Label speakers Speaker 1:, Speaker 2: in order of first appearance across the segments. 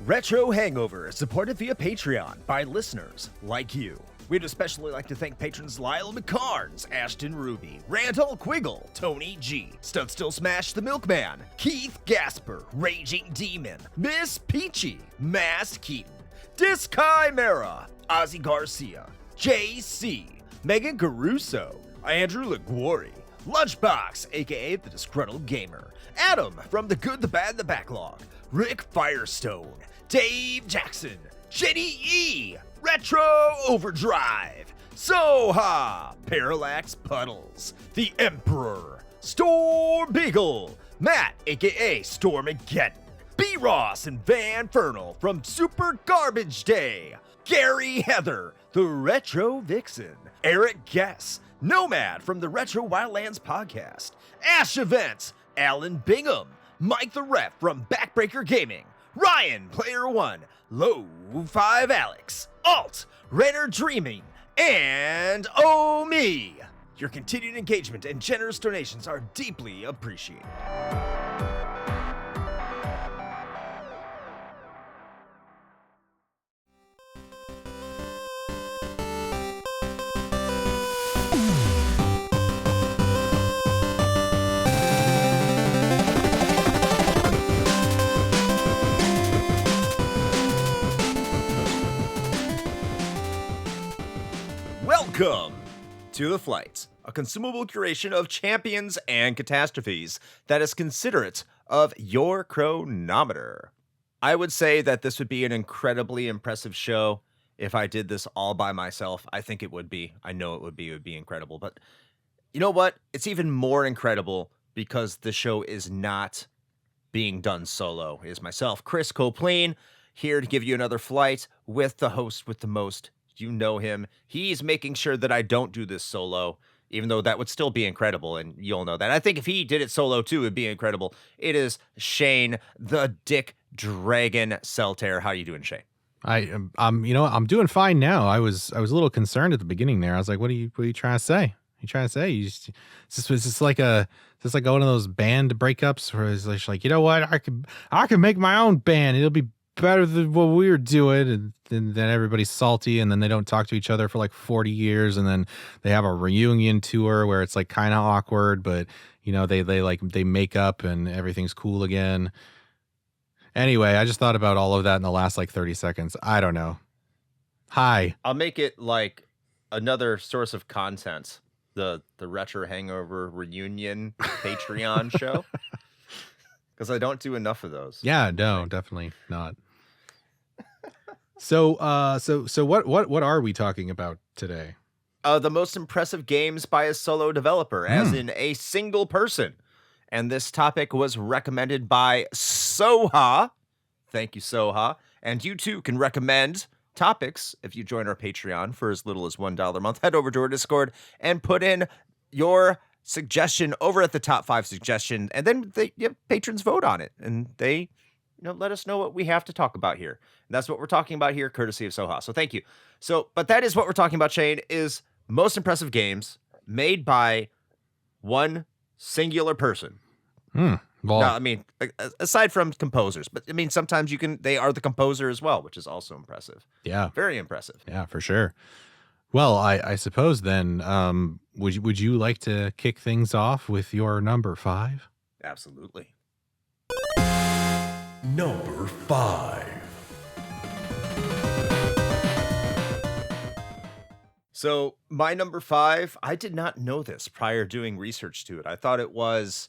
Speaker 1: Retro Hangover is supported via Patreon by listeners like you. We'd especially like to thank patrons Lyle McCarnes, Ashton Ruby, Randall Quiggle, Tony G, Stud Still Smash the Milkman, Keith Gasper, Raging Demon, Miss Peachy, Mass Keaton, Dischimera, Ozzy Garcia, JC, Megan Caruso, Andrew Liguori, Lunchbox, aka the Disgruntled Gamer, Adam from The Good, the Bad, the Backlog, Rick Firestone, Dave Jackson, Jenny E, Retro Overdrive, Soha, Parallax Puddles, The Emperor, Storm Beagle, Matt, aka Stormageddon, B. Ross and Van Fernal from Super Garbage Day, Gary Heather, the Retro Vixen, Eric Guess, Nomad from the Retro Wildlands podcast, Ash Events, Alan Bingham, Mike the Ref from Backbreaker Gaming, Ryan, Player One, Low 5 Alex, Alt, Renner Dreaming, and Oh Me. Your continued engagement and generous donations are deeply appreciated. Welcome to The Flight, a consumable curation of champions and catastrophes that is considerate of your chronometer. I would say that this would be an incredibly impressive show if I did this all by myself. I think it would be. I know it would be. It would be incredible. But you know what? It's even more incredible because the show is not being done solo. It is myself, Chris Copleen, here to give you another flight with the host with the most. You know him. He's making sure that I don't do this solo, even though that would still be incredible, and you'll know that. I think if he did it solo too, it'd be incredible. It is Shane, the Dick Dragon Seltair. How you doing, Shane?
Speaker 2: I'm doing fine now. I was a little concerned at the beginning there. I was like, what are you trying to say? You trying to say? It's just like one of those band breakups where it's like, you know what? I could make my own band. It'll be better than what we were doing, and then everybody's salty, and then they don't talk to each other for like 40 years, and then they have a reunion tour where it's like kind of awkward, but you know they make up and everything's cool again. Anyway, I just thought about all of that in the last like 30 seconds. I don't know. Hi.
Speaker 1: I'll make it like another source of content, the Retro Hangover reunion Patreon show, because I don't do enough of those.
Speaker 2: Yeah, no, definitely not. So what are we talking about today?
Speaker 1: The most impressive games by a solo developer, as in a single person. And this topic was recommended by Soha. Thank you, Soha. And you too can recommend topics if you join our Patreon for as little as $1 a month. Head over to our Discord and put in your suggestion over at the top 5 suggestion, and then patrons vote on it, and they let us know what we have to talk about here. And that's what we're talking about here, courtesy of Soha. So thank you. But that is what we're talking about, Shane, is most impressive games made by one singular person.
Speaker 2: Well,
Speaker 1: no, I mean, aside from composers, but I mean, sometimes they are the composer as well, which is also impressive.
Speaker 2: Yeah.
Speaker 1: Very impressive.
Speaker 2: Yeah, for sure. Well, I suppose then, would you like to kick things off with your number 5?
Speaker 1: Absolutely.
Speaker 3: Number 5.
Speaker 1: So my number 5, I did not know this prior doing research to it. I thought it was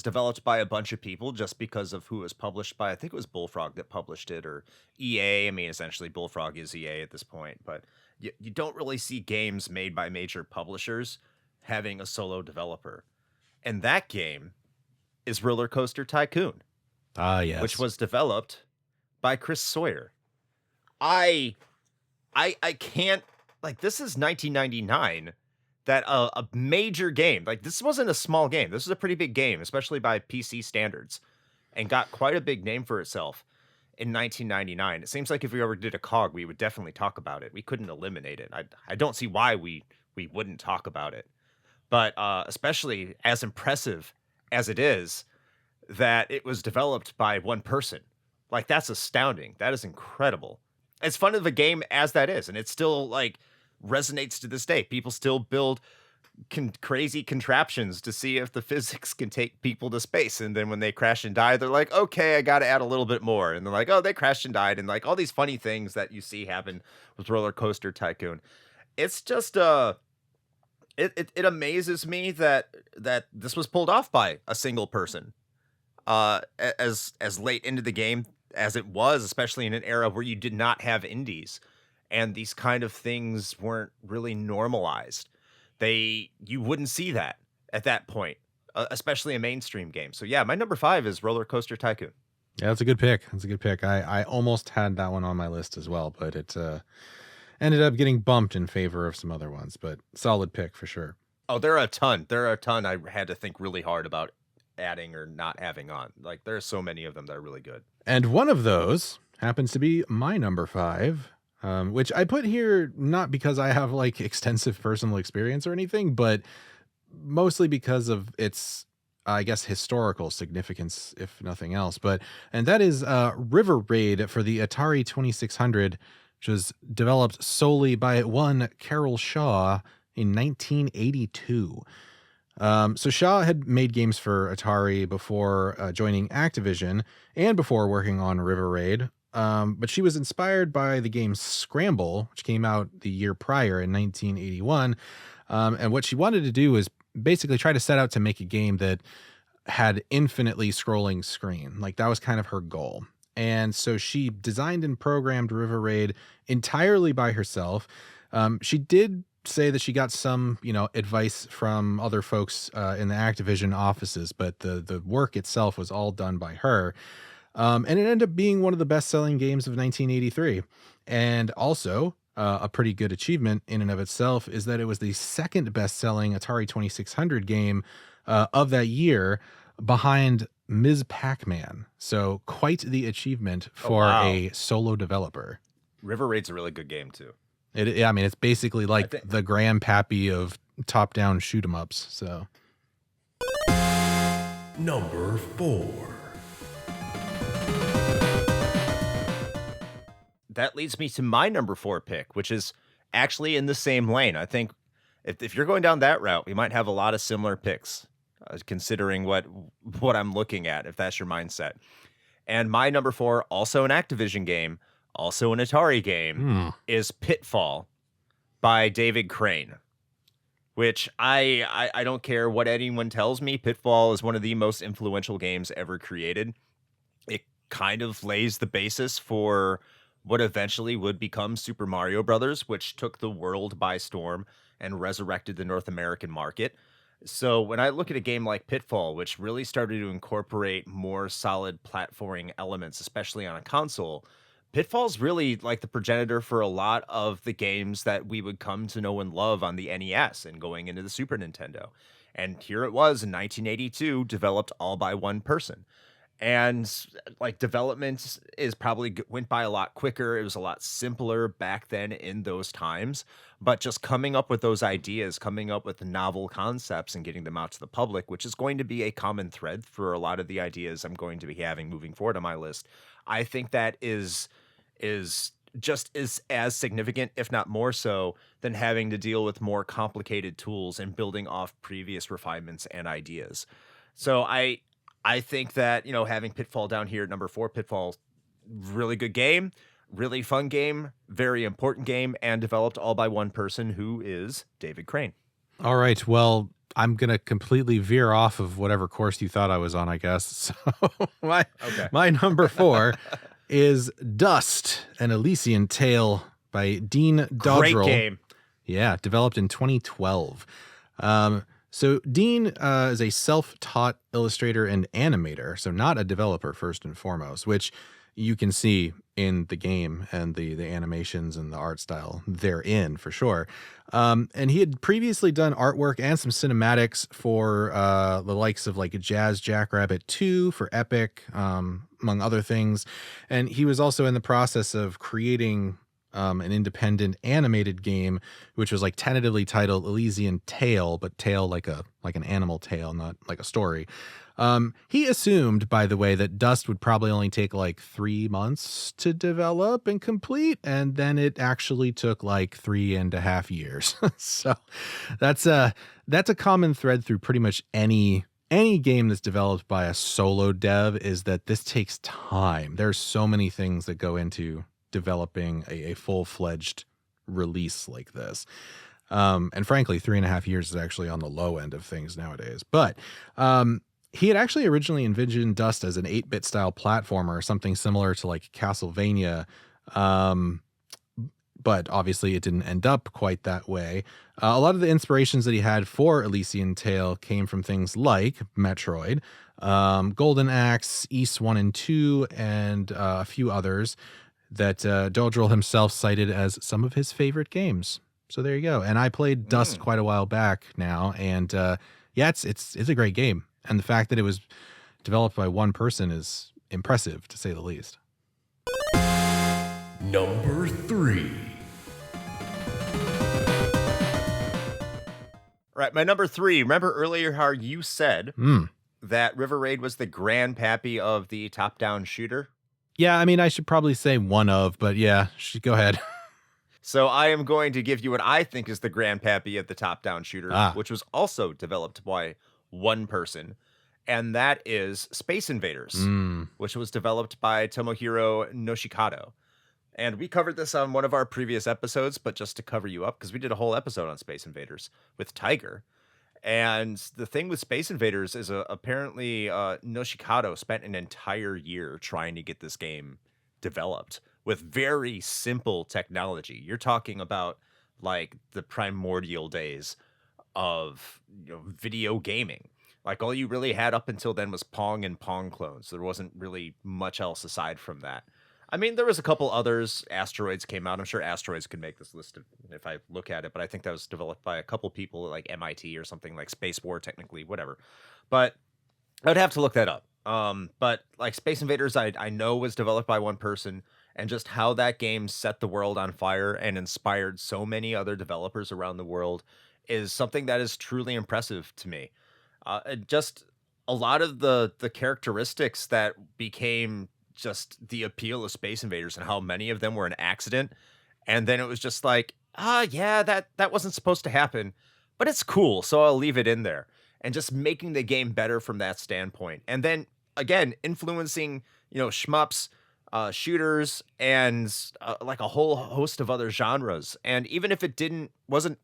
Speaker 1: developed by a bunch of people just because of who it was published by. I think it was Bullfrog that published it, or EA. I mean, essentially Bullfrog is EA at this point, but you don't really see games made by major publishers having a solo developer. And that game is Roller Coaster Tycoon.
Speaker 2: Ah, yes.
Speaker 1: Which was developed by Chris Sawyer. I can't, like, this is 1999, that a major game, like, this wasn't a small game. This was a pretty big game, especially by PC standards, and got quite a big name for itself in 1999. It seems like if we ever did a COG, we would definitely talk about it. We couldn't eliminate it. I don't see why we wouldn't talk about it. But especially as impressive as it is, that it was developed by one person.
Speaker 4: Like, that's astounding. That is incredible. As fun of a game as that is, and it still, like, resonates to this day. People still build crazy contraptions to see if the physics can take people to space, and then when they crash and die, they're like, okay, I gotta add a little bit more, and they're like, oh, they crashed and died, and like all these funny things that you see happen with Roller Coaster Tycoon. It's just it amazes me that this was pulled off by a single person as late into the game as it was, especially in an era where you did not have indies and these kind of things weren't really normalized. You wouldn't see that at that point, especially a mainstream game. So yeah, my number 5 is Roller Coaster Tycoon.
Speaker 2: Yeah, that's a good pick. That's a good pick. I almost had that one on my list as well, but it ended up getting bumped in favor of some other ones, but solid pick for sure.
Speaker 4: Oh, there are a ton. There are a ton I had to think really hard about adding or not having on. Like, there are so many of them that are really good.
Speaker 2: And one of those happens to be my number 5, which I put here not because I have like extensive personal experience or anything, but mostly because of its, I guess, historical significance, if nothing else. And that is River Raid for the Atari 2600, which was developed solely by one Carol Shaw in 1982. So Shaw had made games for Atari before joining Activision and before working on River Raid. But she was inspired by the game Scramble, which came out the year prior in 1981. And what she wanted to do is basically try to set out to make a game that had infinitely scrolling screen. Like, that was kind of her goal. And so she designed and programmed River Raid entirely by herself. She did say that she got some, advice from other folks in the Activision offices, but the work itself was all done by her. And it ended up being one of the best-selling games of 1983. And also, a pretty good achievement in and of itself is that it was the second best-selling Atari 2600 game of that year, behind Ms. Pac-Man. So quite the achievement for a solo developer.
Speaker 4: River Raid's a really good game too.
Speaker 2: It's basically like the grandpappy of top-down shoot 'em ups. So
Speaker 3: Number 4.
Speaker 4: That leads me to my number 4 pick, which is actually in the same lane. I think if you're going down that route, we might have a lot of similar picks, considering what I'm looking at, if that's your mindset. And my number 4, also an Activision game, also an Atari game, is Pitfall by David Crane, which I don't care what anyone tells me. Pitfall is one of the most influential games ever created. It kind of lays the basis for what eventually would become Super Mario Brothers, which took the world by storm and resurrected the North American market. So when I look at a game like Pitfall, which really started to incorporate more solid platforming elements, especially on a console, Pitfall's really like the progenitor for a lot of the games that we would come to know and love on the NES and going into the Super Nintendo. And here it was in 1982, developed all by one person. And like, development is probably went by a lot quicker. It was a lot simpler back then in those times, but just coming up with those ideas, coming up with novel concepts and getting them out to the public, which is going to be a common thread for a lot of the ideas I'm going to be having moving forward on my list. I think that is just as significant, if not more so, than having to deal with more complicated tools and building off previous refinements and ideas. So I think that, having Pitfall down here at number 4, Pitfall, really good game, really fun game, very important game, and developed all by one person, who is David Crane.
Speaker 2: All right. Well, I'm going to completely veer off of whatever course you thought I was on, I guess. So my number 4 is Dust, an Elysian Tale by Dean Dodrell.
Speaker 4: Great game.
Speaker 2: Yeah, developed in 2012. So Dean is a self-taught illustrator and animator, so not a developer first and foremost, which you can see in the game and the animations and the art style therein for sure. And he had previously done artwork and some cinematics for the likes of like Jazz Jackrabbit 2 for Epic, among other things. And he was also in the process of creating an independent animated game, which was like tentatively titled Elysian Tale, but tale like an animal tale, not like a story. He assumed, by the way, that Dust would probably only take like 3 months to develop and complete, and then it actually took like 3.5 years. So that's a common thread through pretty much any game that's developed by a solo dev, is that this takes time. There's so many things that go into developing a full-fledged release like this. And frankly, 3.5 years is actually on the low end of things nowadays. But he had actually originally envisioned Dust as an 8-bit style platformer, something similar to like Castlevania. But obviously it didn't end up quite that way. A lot of the inspirations that he had for Elysian Tale came from things like Metroid, Golden Axe, Ys 1 and 2, and a few others that Dodrell himself cited as some of his favorite games. So there you go. And I played Dust quite a while back now, and yeah, it's a great game. And the fact that it was developed by one person is impressive, to say the least.
Speaker 3: Number 3.
Speaker 4: All right, my number 3. Remember earlier how you said that River Raid was the grandpappy of the top-down shooter?
Speaker 2: Yeah, I mean, I should probably say one of, but yeah, go ahead.
Speaker 4: So I am going to give you what I think is the grandpappy of the top-down shooter, which was also developed by one person, and that is Space Invaders, which was developed by Tomohiro Noshikado. And we covered this on one of our previous episodes, but just to cover you up, because we did a whole episode on Space Invaders with Tiger. And the thing with Space Invaders is apparently Noshikado spent an entire year trying to get this game developed with very simple technology. You're talking about like the primordial days of video gaming. Like all you really had up until then was Pong and Pong clones. There wasn't really much else aside from that. I mean, there was a couple others. Asteroids came out. I'm sure Asteroids could make this list if I look at it, but I think that was developed by a couple people like MIT or something, like Space War, technically, whatever. But I would have to look that up. But like Space Invaders, I know was developed by one person, and just how that game set the world on fire and inspired so many other developers around the world is something that is truly impressive to me. Just a lot of the characteristics that became just the appeal of Space Invaders and how many of them were an accident. And then it was just like, yeah, that wasn't supposed to happen, but it's cool, so I'll leave it in there. And just making the game better from that standpoint. And then again, influencing, shmups, shooters, and like a whole host of other genres. And even if it wasn't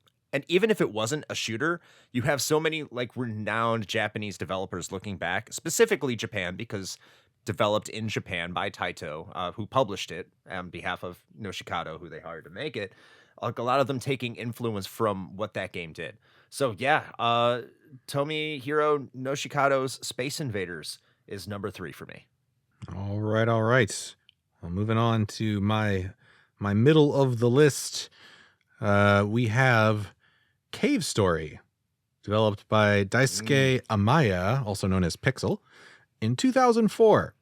Speaker 4: a shooter, you have so many like renowned Japanese developers looking back, specifically Japan, because developed in Japan by Taito, who published it on behalf of Noshikado, who they hired to make it. Like a lot of them taking influence from what that game did. So yeah, Tomohiro Noshikado's Space Invaders is number 3 for me.
Speaker 2: All right. Well, moving on to my middle of the list, we have Cave Story, developed by Daisuke Amaya, also known as Pixel, in 2004.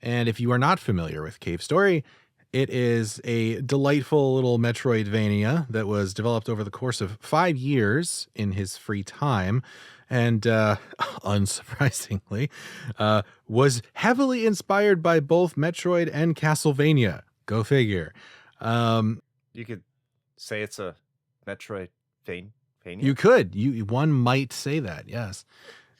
Speaker 2: And if you are not familiar with Cave Story, it is a delightful little Metroidvania that was developed over the course of 5 years in his free time, and unsurprisingly, was heavily inspired by both Metroid and Castlevania. Go figure.
Speaker 4: You could say it's a Metroidvania.
Speaker 2: You could. One might say that, yes.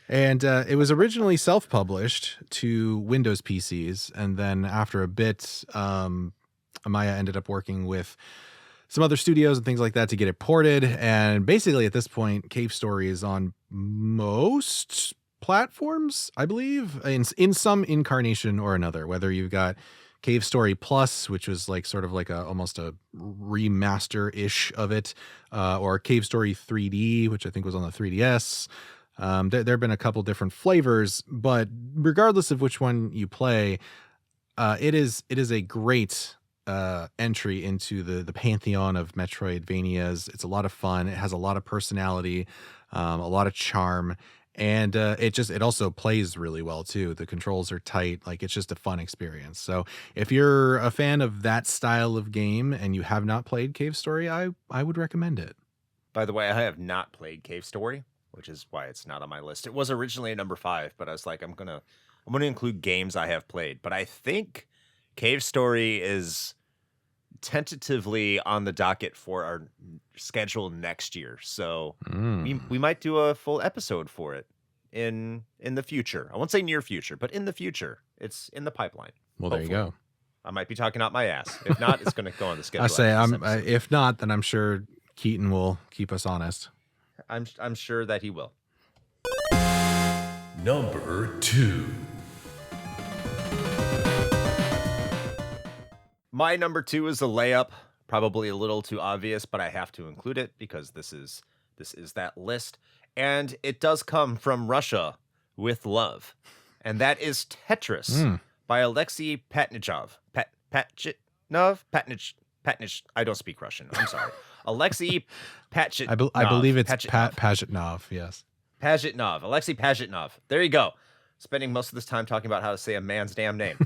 Speaker 2: And it was originally self-published to Windows PCs, and then after a bit, Amaya ended up working with some other studios and things like that to get it ported. And basically, at this point, Cave Story is on most platforms, I believe, in some incarnation or another. Whether you've got Cave Story Plus, which was like sort of like almost a remaster-ish of it, or Cave Story 3D, which I think was on the 3DS. There have been a couple different flavors, but regardless of which one you play, it is a great entry into the pantheon of Metroidvanias. It's a lot of fun. It has a lot of personality, a lot of charm, and it also plays really well too. The controls are tight. Like, it's just a fun experience. So if you're a fan of that style of game and you have not played Cave Story, I would recommend it.
Speaker 4: By the way, I have not played Cave Story. which is why it's not on my list. It was originally at number 5, but I was like, I'm gonna include games I have played. But I think Cave Story is tentatively on the docket for our schedule next year. So we might do a full episode for it in the future. I won't say near future, but in the future. It's in the pipeline.
Speaker 2: Well, there you go.
Speaker 4: I might be talking out my ass. If not, it's going to go on the schedule.
Speaker 2: I say, if not, then I'm sure Keaton will keep us honest.
Speaker 4: I'm sure that he will.
Speaker 3: Number 2.
Speaker 4: My number 2 is a layup. Probably a little too obvious, but I have to include it because this is that list. And it does come from Russia with love. And that is Tetris by Alexei Patnichov. Patnich. I don't speak Russian. I'm sorry. Alexei Pachitnov.
Speaker 2: I believe it's Pachitnov. Yes.
Speaker 4: Pachitnov. Alexei Pachitnov. There you go. Spending most of this time talking about how to say a man's damn name.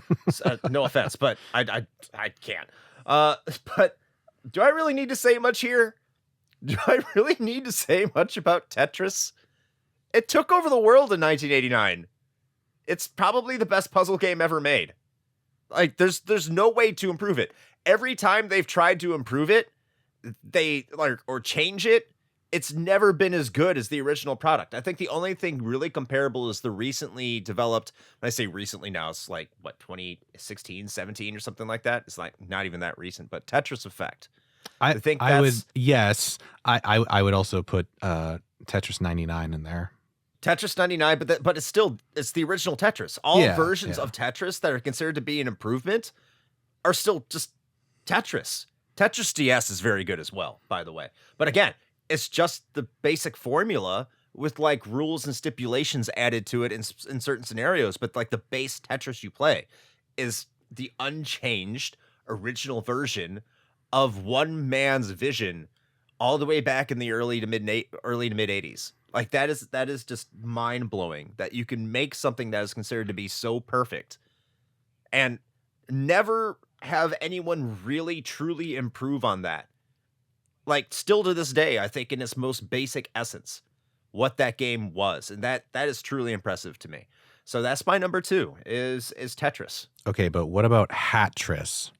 Speaker 4: No offense, but I can't. But do I really need to say much here? Do I really need to say much about Tetris? It took over the world in 1989. It's probably the best puzzle game ever made. Like, there's no way to improve it. Every time they've tried to improve it, or change it, it's never been as good as the original product. I think the only thing really comparable is the recently developed, when I say recently now, it's like, 2016, 17 or something like that? It's like not even that recent, but Tetris Effect. I would also put Tetris 99 in there. Tetris 99, but it's the original Tetris. All versions of Tetris that are considered to be an improvement are still just Tetris. Tetris DS is very good as well, by the way. But again, it's just the basic formula with like rules and stipulations added to it in certain scenarios. But like the base Tetris you play is the unchanged original version of one man's vision all the way back in the early to mid 80s. Like that is just mind blowing that you can make something that is considered to be so perfect and never have anyone really truly improve on that. Like still to this day, I think in its most basic essence, what that game was. And that is truly impressive to me. So that's my number 2 is Tetris.
Speaker 2: Okay, but what about Hatris?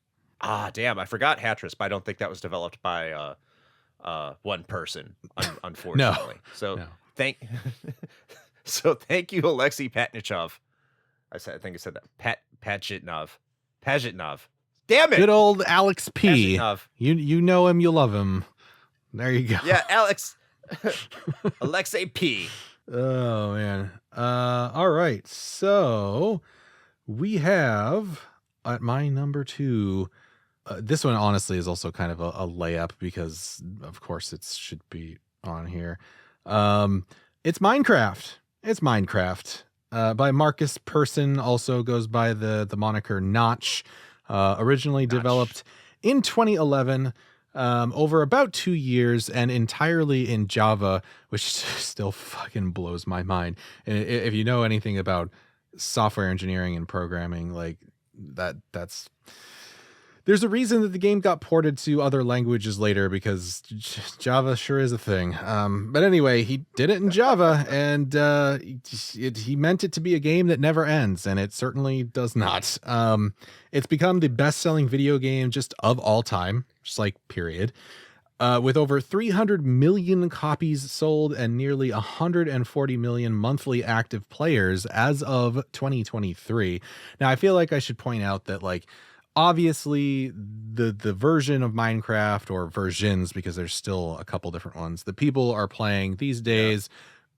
Speaker 4: Ah, damn, I forgot Hatris, but I don't think that was developed by one person, unfortunately.
Speaker 2: No.
Speaker 4: Thank you, Alexei Patnichov. I think I said that. Pachitnov. Damn it!
Speaker 2: Good old Alex P.
Speaker 4: Pachitnov.
Speaker 2: You know him, you love him. There you go.
Speaker 4: Yeah, Alexei P.
Speaker 2: Oh man. All right. So we have at my number 2. This one honestly is also kind of a layup because of course it should be on here. It's Minecraft. It's Minecraft. By Marcus Persson, also goes by the moniker Notch. Originally developed in 2011, over about 2 years, and entirely in Java, which still fucking blows my mind. And if you know anything about software engineering and programming, like that's there's a reason that the game got ported to other languages later, because Java sure is a thing. But anyway, he did it in Java, and he meant it to be a game that never ends, and it certainly does not. It's become the best-selling video game just of all time, just like period, with over 300 million copies sold and nearly 140 million monthly active players as of 2023. Now, I feel like I should point out that, like, obviously the version of Minecraft, or versions, because there's still a couple different ones that people are playing these days,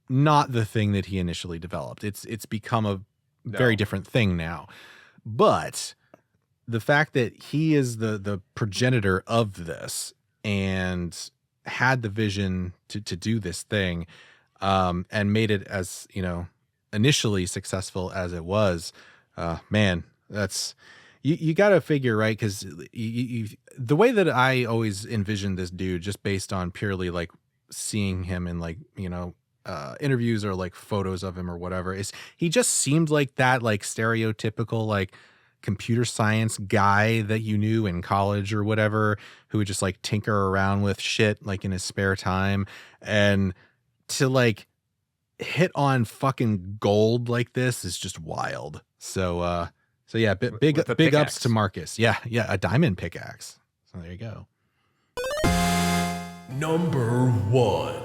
Speaker 2: not the thing that he initially developed. It's become a very different thing now. But the fact that he is the progenitor of this and had the vision to do this thing, and made it as, initially successful as it was, man, that's... You got to figure, right? Because the way that I always envisioned this dude, just based on purely like seeing him in like, interviews or like photos of him or whatever, is he just seemed like that like stereotypical like computer science guy that you knew in college or whatever, who would just like tinker around with shit like in his spare time. And to like hit on fucking gold like this is just wild. So yeah, big ups
Speaker 4: pickaxe.
Speaker 2: to Marcus. Yeah, a diamond pickaxe. So there you go.
Speaker 3: Number 1.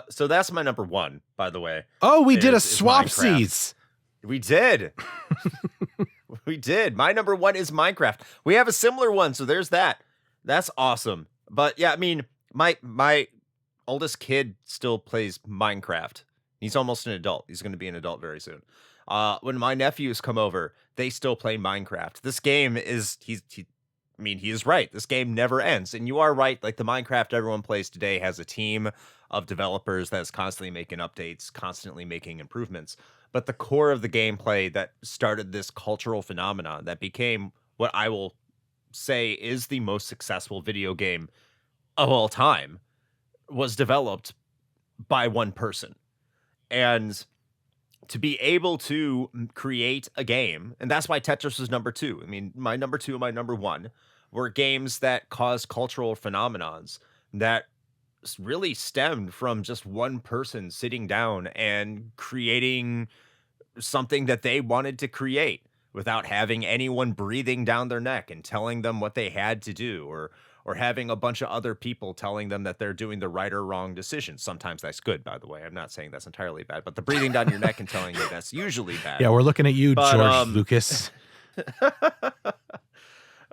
Speaker 4: So that's my number 1, by the way.
Speaker 2: Oh, we did a
Speaker 4: is
Speaker 2: swapsies.
Speaker 4: We did. We did. My number 1 is Minecraft. We have a similar one, so there's that. That's awesome. But yeah, I mean, my oldest kid still plays Minecraft. He's almost an adult. He's going to be an adult very soon. When my nephews come over, they still play Minecraft. This game is he is right. This game never ends. And you are right. Like the Minecraft everyone plays today has a team of developers that's constantly making updates, constantly making improvements. But the core of the gameplay that started this cultural phenomenon that became what I will say is the most successful video game of all time was developed by one person. And to be able to create a game, and that's why Tetris was number 2. I mean, my number 2 and my number 1 were games that caused cultural phenomenons that really stemmed from just one person sitting down and creating something that they wanted to create without having anyone breathing down their neck and telling them what they had to do, or having a bunch of other people telling them that they're doing the right or wrong decision. Sometimes that's good, by the way. I'm not saying that's entirely bad, but the breathing down your neck and telling you that's usually bad.
Speaker 2: Yeah, we're looking at you,
Speaker 4: But,
Speaker 2: George Lucas.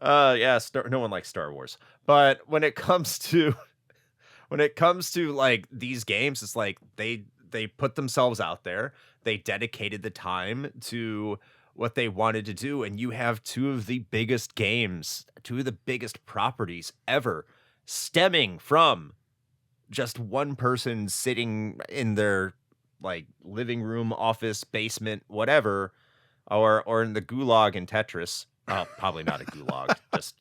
Speaker 4: Yeah, no one likes Star Wars. But when it comes to like these games, it's like they put themselves out there. They dedicated the time to what they wanted to do, and you have two of the biggest games, two of the biggest properties ever, stemming from just one person sitting in their like living room, office, basement, whatever, or in the gulag in Tetris. Probably not a gulag, just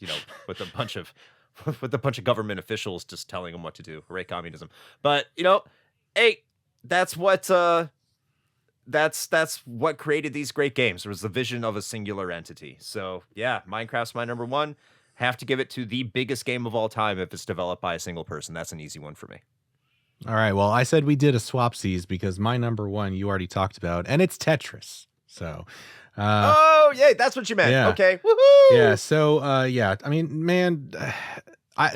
Speaker 4: with a bunch of government officials just telling them what to do. Hooray, communism! But hey, that's what created these great games. It was the vision of a singular entity. So yeah, Minecraft's my number 1. Have to give it to the biggest game of all time if it's developed by a single person. That's an easy one for me.
Speaker 2: All right. Well, I said we did a swapsies because my number 1 you already talked about, and it's Tetris. So.
Speaker 4: Oh, yay. That's what you meant.
Speaker 2: Yeah.
Speaker 4: Okay. Woohoo!
Speaker 2: Yeah. So, yeah. I mean, man,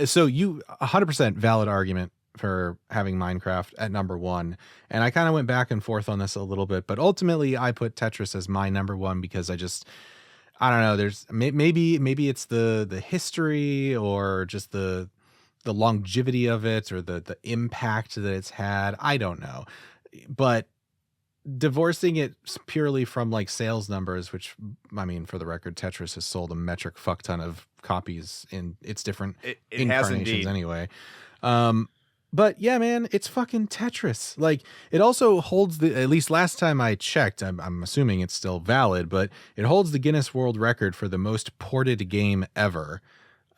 Speaker 2: so you 100% valid argument for having Minecraft at number 1. And I kind of went back and forth on this a little bit, but ultimately I put Tetris as my number 1 because I don't know. There's maybe it's the history or just the longevity of it or the impact that it's had. I don't know, but divorcing it purely from like sales numbers, which I mean, for the record, Tetris has sold a metric fuck ton of copies in its different incarnations anyway. But yeah, man, it's fucking Tetris. Like it also holds at least last time I checked, I'm assuming it's still valid, but it holds the Guinness World Record for the most ported game ever.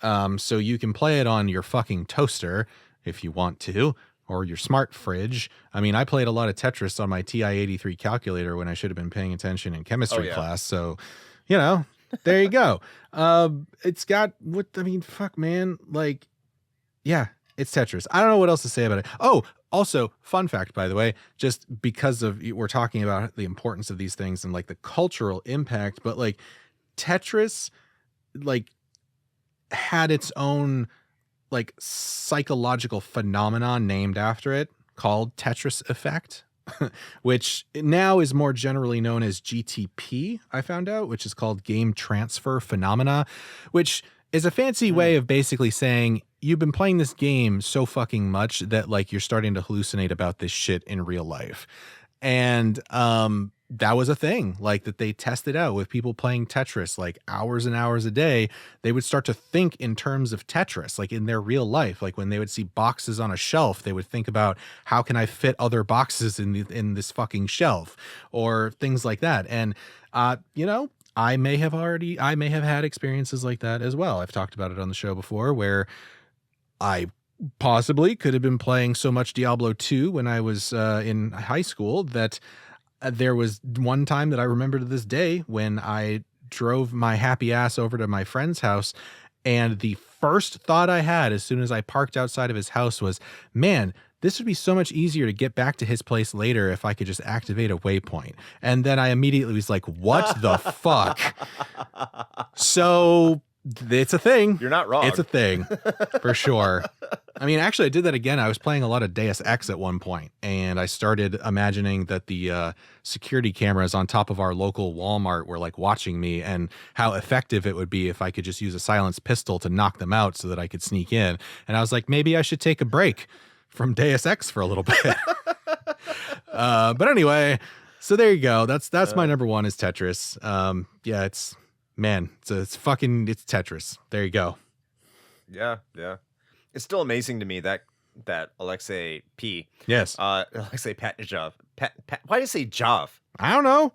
Speaker 2: So you can play it on your fucking toaster if you want to, or your smart fridge. I mean, I played a lot of Tetris on my TI-83 calculator when I should have been paying attention in chemistry class. So, there you go. It's got fuck, man. Like, yeah, it's Tetris. I don't know what else to say about it. Oh, also, fun fact, by the way, just because we're talking about the importance of these things and like the cultural impact, but like Tetris, like had its own like psychological phenomenon named after it called Tetris effect, which now is more generally known as GTP, I found out, which is called game transfer phenomena, which is a fancy way of basically saying you've been playing this game so fucking much that like you're starting to hallucinate about this shit in real life. And that was a thing like that they tested out with people playing Tetris like hours and hours a day. They would start to think in terms of Tetris, like in their real life. Like when they would see boxes on a shelf, they would think about how can I fit other boxes in this fucking shelf or things like that. And, I may have had experiences like that as well. I've talked about it on the show before where I possibly could have been playing so much Diablo 2 when I was in high school that there was one time that I remember to this day when I drove my happy ass over to my friend's house And the first thought I had as soon as I parked outside of his house was, man, this would be so much easier to get back to his place later if I could just activate a waypoint. And then I immediately was like, what the fuck? So it's a thing.
Speaker 4: You're not wrong.
Speaker 2: It's a thing for sure. I mean, actually, I did that again. I was playing a lot of Deus Ex at one point, and I started imagining that the security cameras on top of our local Walmart were like watching me, and how effective it would be if I could just use a silenced pistol to knock them out so that I could sneak in. And I was like, maybe I should take a break from Deus Ex for a little bit. But anyway, so there you go. That's my number one is Tetris. Yeah, it's Tetris. There you go.
Speaker 4: Yeah. It's still amazing to me that Alexei P.
Speaker 2: Yes.
Speaker 4: Alexei Patnijov. Why did I say Jov?
Speaker 2: I don't know.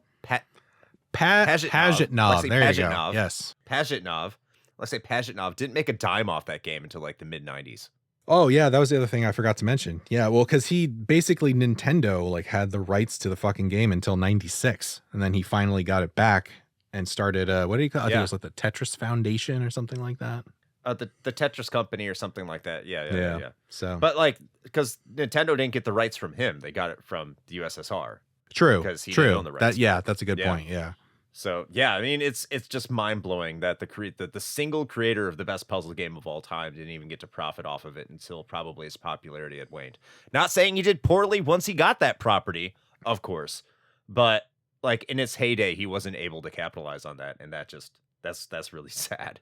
Speaker 4: Pajitnov.
Speaker 2: There you go. Yes.
Speaker 4: Pajitnov. Alexei Pajitnov didn't make a dime off that game until like the mid-90s.
Speaker 2: Oh yeah, that was the other thing I forgot to mention. Yeah, well, because he basically Nintendo like had the rights to the fucking game until '96, and then he finally got it back and started. What do you call? I think it was like the Tetris Foundation or something like that.
Speaker 4: The Tetris Company or something like that. Yeah.
Speaker 2: So,
Speaker 4: but like, because Nintendo didn't get the rights from him, they got it from the USSR.
Speaker 2: True.
Speaker 4: Because he didn't own the rights.
Speaker 2: That's a good point. Yeah.
Speaker 4: So yeah, I mean, it's just mind blowing that the single creator of the best puzzle game of all time didn't even get to profit off of it until probably his popularity had waned. Not saying he did poorly once he got that property, of course, but like in its heyday, he wasn't able to capitalize on that, and that's really sad.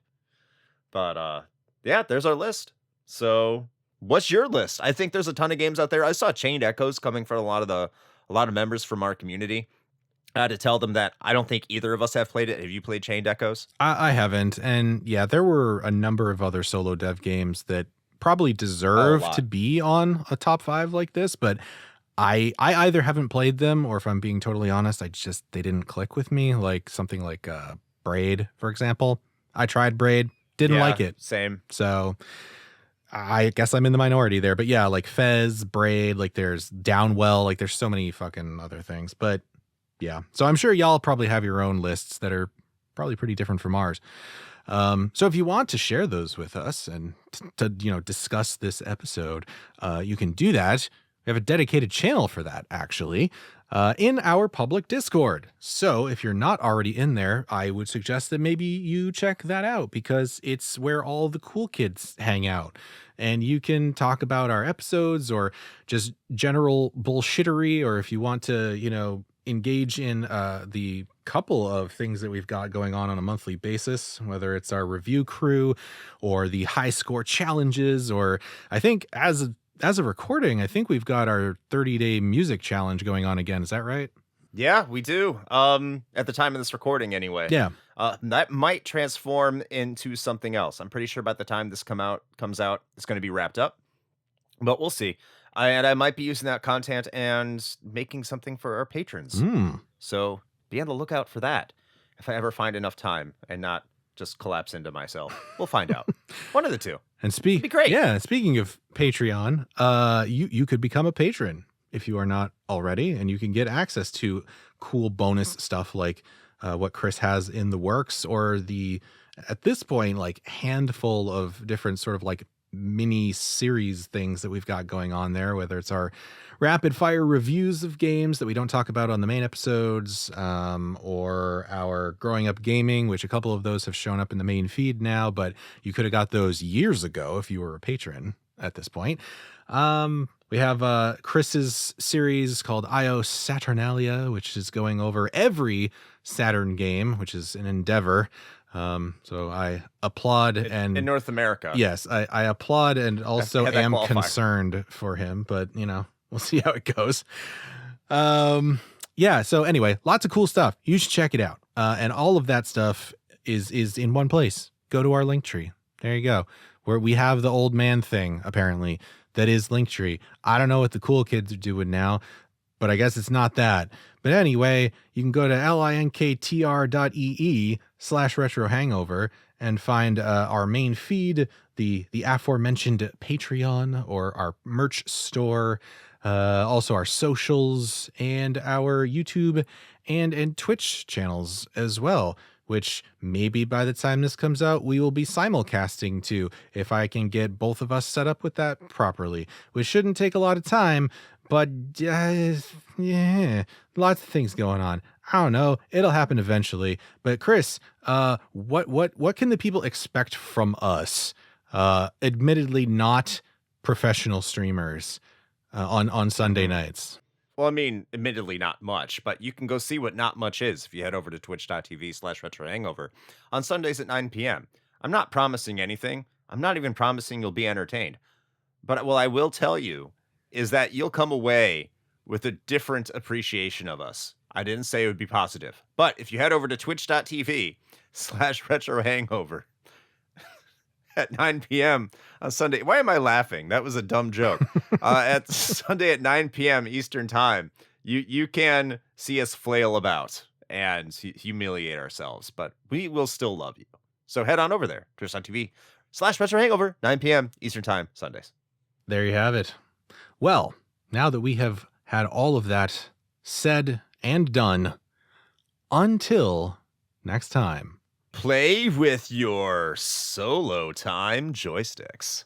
Speaker 4: But yeah, there's our list. So what's your list? I think there's a ton of games out there. I saw Chained Echoes coming from a lot of members from our community. I had to tell them that I don't think either of us have played it. Have you played Chained Echoes?
Speaker 2: I haven't. And yeah, there were a number of other solo dev games that probably deserve to be on a top 5 like this, but I either haven't played them, or if I'm being totally honest, they didn't click with me. Like something like Braid, for example. I tried Braid, didn't like it.
Speaker 4: Same.
Speaker 2: So I guess I'm in the minority there. But yeah, like Fez, Braid, like there's Downwell, like there's so many fucking other things. But yeah, so I'm sure y'all probably have your own lists that are probably pretty different from ours. So if you want to share those with us and to discuss this episode, you can do that. We have a dedicated channel for that, actually, in our public Discord. So if you're not already in there, I would suggest that maybe you check that out, because it's where all the cool kids hang out. And you can talk about our episodes or just general bullshittery, or if you want to, engage in the couple of things that we've got going on a monthly basis, whether it's our review crew or the high score challenges, or I think as of recording, I think we've got our 30-day music challenge going on again. Is that right?
Speaker 4: Yeah, we do. At the time of this recording anyway.
Speaker 2: Yeah.
Speaker 4: That might transform into something else. I'm pretty sure by the time this comes out, it's going to be wrapped up, but we'll see. I might be using that content and making something for our patrons. So be on the lookout for that. If I ever find enough time and not just collapse into myself, we'll find out. One of the two.
Speaker 2: And
Speaker 4: It'd be great.
Speaker 2: Yeah, speaking of Patreon, you could become a patron if you are not already, and you can get access to cool bonus stuff like what Chris has in the works, or at this point, like handful of different sort of like mini series things that we've got going on there, whether it's our rapid fire reviews of games that we don't talk about on the main episodes, or our growing up gaming, which a couple of those have shown up in the main feed now, but you could have got those years ago if you were a patron at this point. We have Chris's series called IO Saturnalia, which is going over every Saturn game, which is an endeavor. So I applaud
Speaker 4: in North America.
Speaker 2: Yes, I applaud and also am concerned for him, but we'll see how it goes. Yeah. So anyway, lots of cool stuff. You should check it out. And all of that stuff is in one place. Go to our Linktree. There you go. Where we have the old man thing, apparently, that is Linktree. I don't know what the cool kids are doing now, but I guess it's not that. But anyway, you can go to linktr.ee/retro hangover and find our main feed, the aforementioned Patreon, or our merch store, also our socials, and our YouTube and Twitch channels as well. which maybe by the time this comes out, we will be simulcasting to, if I can get both of us set up with that properly, which shouldn't take a lot of time, but yeah, lots of things going on. I don't know. It'll happen eventually. But Chris, what can the people expect from us? Admittedly, not professional streamers on Sunday nights.
Speaker 4: Well, I mean, admittedly not much, but you can go see what not much is if you head over to twitch.tv/retrohangover on Sundays at 9 p.m. I'm not promising anything. I'm not even promising you'll be entertained. But what I will tell you is that you'll come away with a different appreciation of us. I didn't say it would be positive, but if you head over to twitch.tv/retrohangover at 9 p.m. on Sunday. Why am I laughing? That was a dumb joke. At Sunday at 9 p.m. Eastern time, you can see us flail about and humiliate ourselves, but we will still love you. So head on over there, twitch.tv/retrohangover, 9 p.m. Eastern time, Sundays.
Speaker 2: There you have it. Well, now that we have had all of that said and done, until next time.
Speaker 4: Play with your solo time joysticks.